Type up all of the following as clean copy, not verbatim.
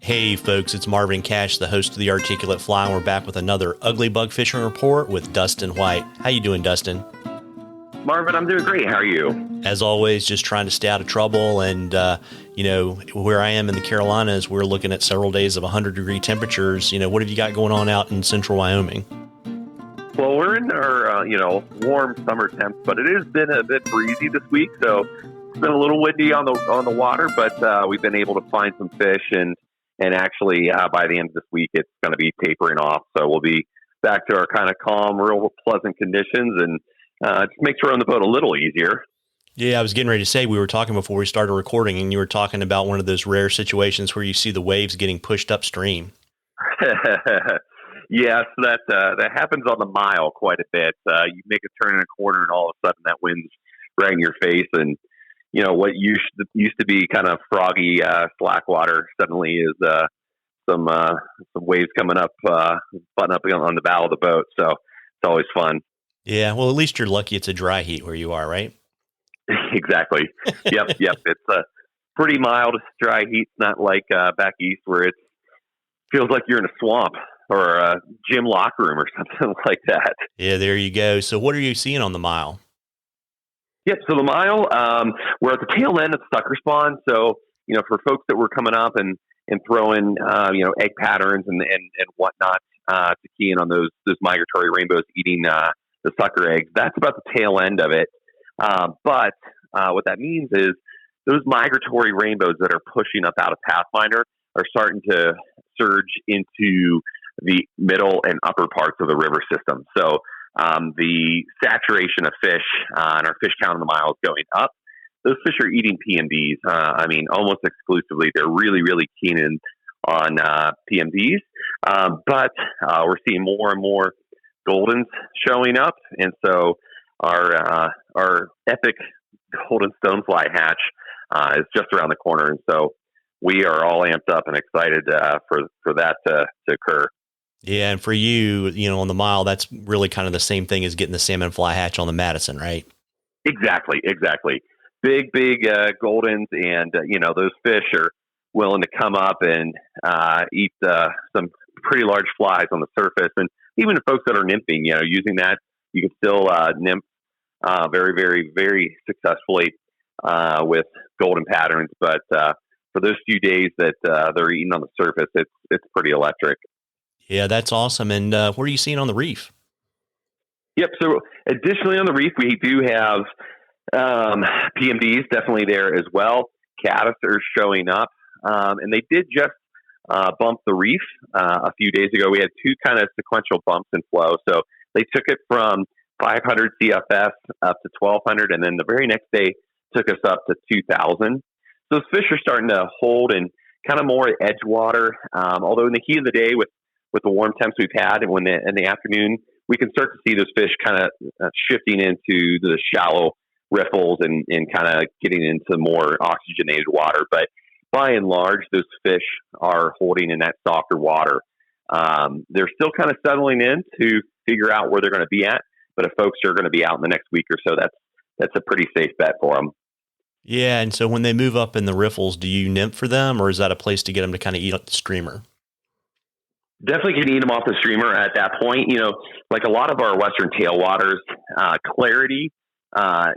Hey folks, it's Marvin Cash, the host of the Articulate Fly, and we're back with another ugly bug fishing report with Dustin White. How you doing, Dustin? Marvin, I'm doing great. How are you? As always, just trying to stay out of trouble. And, where I am in the Carolinas, we're looking at several days of 100-degree temperatures. What have you got going on out in central Wyoming? Well, we're in our, warm summer temps, but it has been a bit breezy this week. So it's been a little windy on the water, but we've been able to find some fish. And actually, by the end of this week, it's going to be tapering off. So we'll be back to our kind of calm, real pleasant conditions and just makes rowing the boat a little easier. Yeah, I was getting ready to say, we were talking before we started recording, and you were talking about one of those rare situations where you see the waves getting pushed upstream. Yes, that happens on the mile quite a bit. You make a turn in a corner, and all of a sudden that wind's right in your face, and what used to be kind of froggy slack water suddenly is some waves coming up, butting up on the bow of the boat. So it's always fun. Yeah, well, at least you're lucky it's a dry heat where you are, right? Exactly. Yep. It's a pretty mild dry heat. It's not like back east where it feels like you're in a swamp or a gym locker room or something like that. Yeah, there you go. So what are you seeing on the mile? Yep. So the mile, we're at the tail end of the sucker spawn. So, for folks that were coming up and throwing, egg patterns and whatnot to key in on those migratory rainbows eating the sucker eggs, that's about the tail end of it. But what that means is those migratory rainbows that are pushing up out of Pathfinder are starting to surge into the middle and upper parts of the river system. So the saturation of fish and our fish count on the mile is going up. Those fish are eating PMDs. Almost exclusively. They're really, really keen on PMDs. But we're seeing more and more Goldens showing up, and so our epic golden stonefly hatch is just around the corner, and so we are all amped up and excited for that to occur. Yeah, and for you, on the mile, that's really kind of the same thing as getting the salmon fly hatch on the Madison, right? Exactly. Big Goldens, and those fish are willing to come up and eat some pretty large flies on the surface, and even the folks that are nymphing, using that, you can still nymph very, very, very successfully with golden patterns. But for those few days that they're eating on the surface, it's pretty electric. Yeah, that's awesome. And what are you seeing on the reef? Yep. So additionally on the reef, we do have PMDs definitely there as well. Caddis are showing up, and they did just bump the reef a few days ago. We had two kind of sequential bumps in flow. So they took it from 500 CFS up to 1,200, and then the very next day took us up to 2,000. So those fish are starting to hold in kind of more edge water. Although in the heat of the day with the warm temps we've had, and when in the afternoon, we can start to see those fish kind of shifting into the shallow riffles and kind of getting into more oxygenated water. But by and large, those fish are holding in that softer water. They're still kind of settling in to figure out where they're going to be at. But if folks are going to be out in the next week or so, that's a pretty safe bet for them. Yeah, and so when they move up in the riffles, do you nymph for them, or is that a place to get them to kind of eat up the streamer? Definitely can eat them off the streamer at that point. Like a lot of our western tailwaters, clarity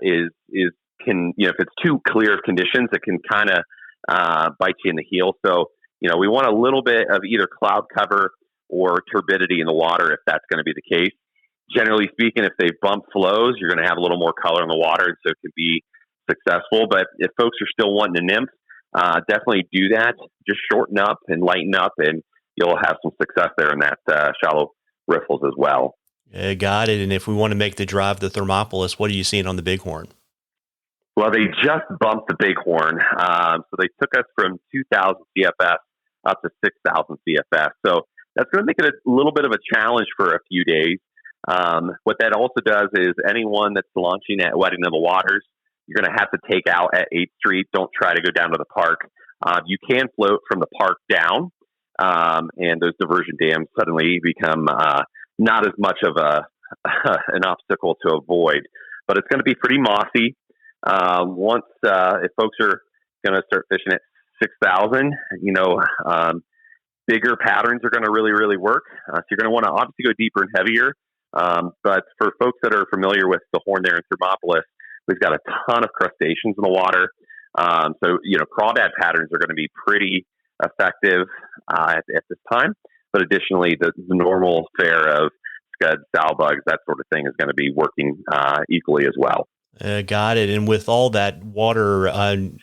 is if it's too clear of conditions, it can kind of bite you in the heel. So, we want a little bit of either cloud cover or turbidity in the water if that's going to be the case. Generally speaking, if they bump flows, you're going to have a little more color in the water, and so it can be successful. But if folks are still wanting to nymph, definitely do that. Just shorten up and lighten up, and you'll have some success there in that shallow riffles as well. Yeah, got it. And if we want to make the drive to Thermopolis, what are you seeing on the Bighorn? Well, they just bumped the Bighorn. So they took us from 2,000 CFS up to 6,000 CFS. So that's going to make it a little bit of a challenge for a few days. What that also does is anyone that's launching at Wedding of the Waters, you're going to have to take out at 8th Street. Don't try to go down to the park. You can float from the park down, and those diversion dams suddenly become not as much of an obstacle to avoid. But it's going to be pretty mossy. Once if folks are going to start fishing at 6,000, bigger patterns are going to really, really work. So you're going to want to obviously go deeper and heavier. But for folks that are familiar with the horn there in Thermopolis, we've got a ton of crustaceans in the water. So, crawdad patterns are going to be pretty effective at this time. But additionally, the normal fare of scuds, sow bugs, that sort of thing is going to be working equally as well. Got it. And with all that water,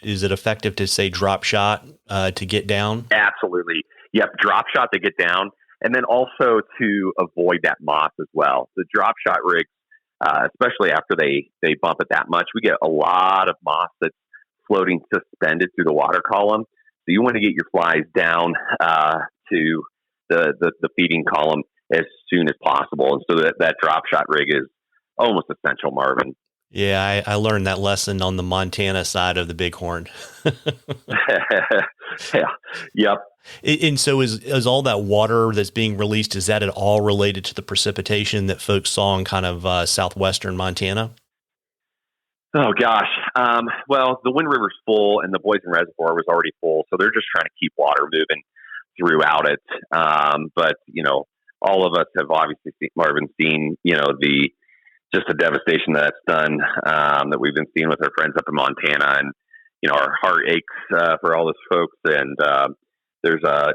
is it effective to say drop shot to get down? Absolutely. Yep, drop shot to get down. And then also to avoid that moss as well. The drop shot rigs, especially after they bump it that much, we get a lot of moss that's floating suspended through the water column. So you want to get your flies down to the feeding column as soon as possible. And so that drop shot rig is almost essential, Marvin. Yeah, I learned that lesson on the Montana side of the Bighorn. Yeah. Yep. And so is all that water that's being released, is that at all related to the precipitation that folks saw in kind of southwestern Montana? Oh, gosh. Well, the Wind River's full and the Boysen Reservoir was already full. So they're just trying to keep water moving throughout it. But, all of us have obviously seen, just the devastation that's done, that we've been seeing with our friends up in Montana, and our heart aches for all those folks. And there's a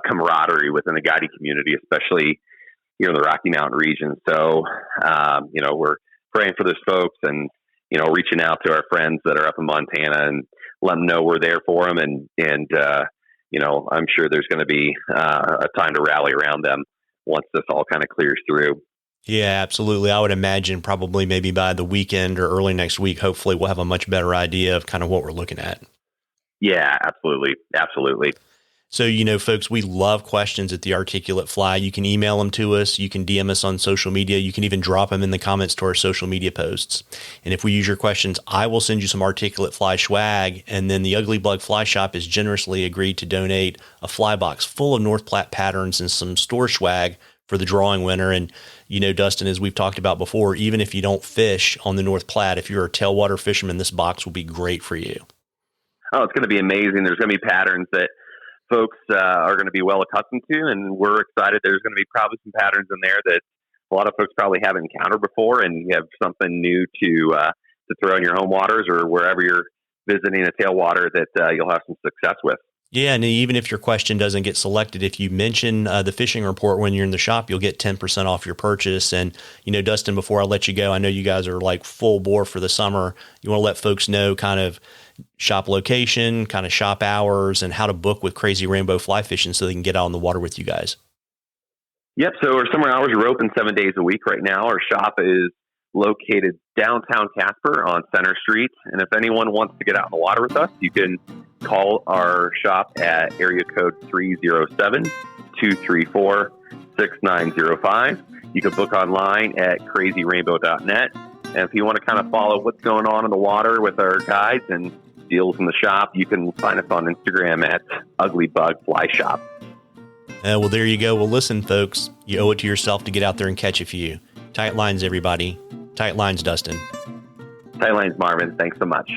camaraderie within the guiding community, especially here in the Rocky Mountain region. So we're praying for those folks, and reaching out to our friends that are up in Montana and let them know we're there for them. And I'm sure there's going to be a time to rally around them once this all kind of clears through. Yeah, absolutely. I would imagine probably maybe by the weekend or early next week, hopefully we'll have a much better idea of kind of what we're looking at. Yeah, absolutely. Absolutely. So, folks, we love questions at the Articulate Fly. You can email them to us. You can DM us on social media. You can even drop them in the comments to our social media posts. And if we use your questions, I will send you some Articulate Fly swag. And then the Ugly Bug Fly Shop has generously agreed to donate a fly box full of North Platte patterns and some store swag for the drawing winner. And, Dustin, as we've talked about before, even if you don't fish on the North Platte, if you're a tailwater fisherman, this box will be great for you. Oh, it's going to be amazing. There's going to be patterns that folks are going to be well accustomed to, and we're excited. There's going to be probably some patterns in there that a lot of folks probably haven't encountered before, and you have something new to throw in your home waters or wherever you're visiting a tailwater that you'll have some success with. Yeah, and even if your question doesn't get selected, if you mention the fishing report when you're in the shop, you'll get 10% off your purchase. And, Dustin, before I let you go, I know you guys are like full bore for the summer. You want to let folks know kind of shop location, kind of shop hours, and how to book with Crazy Rainbow Fly Fishing so they can get out on the water with you guys. Yep. So our summer hours are open 7 days a week right now. Our shop is located downtown Casper on Center Street. And if anyone wants to get out in the water with us, you can call our shop at area code 307-234-6905. You can book online at crazyrainbow.net. And if you want to kind of follow what's going on in the water with our guides and deals in the shop, you can find us on Instagram at Ugly Bug Fly Shop. Well, there you go. Well, listen, folks, you owe it to yourself to get out there and catch a few. Tight lines, everybody. Tight lines, Dustin. Tight lines, Marvin. Thanks so much.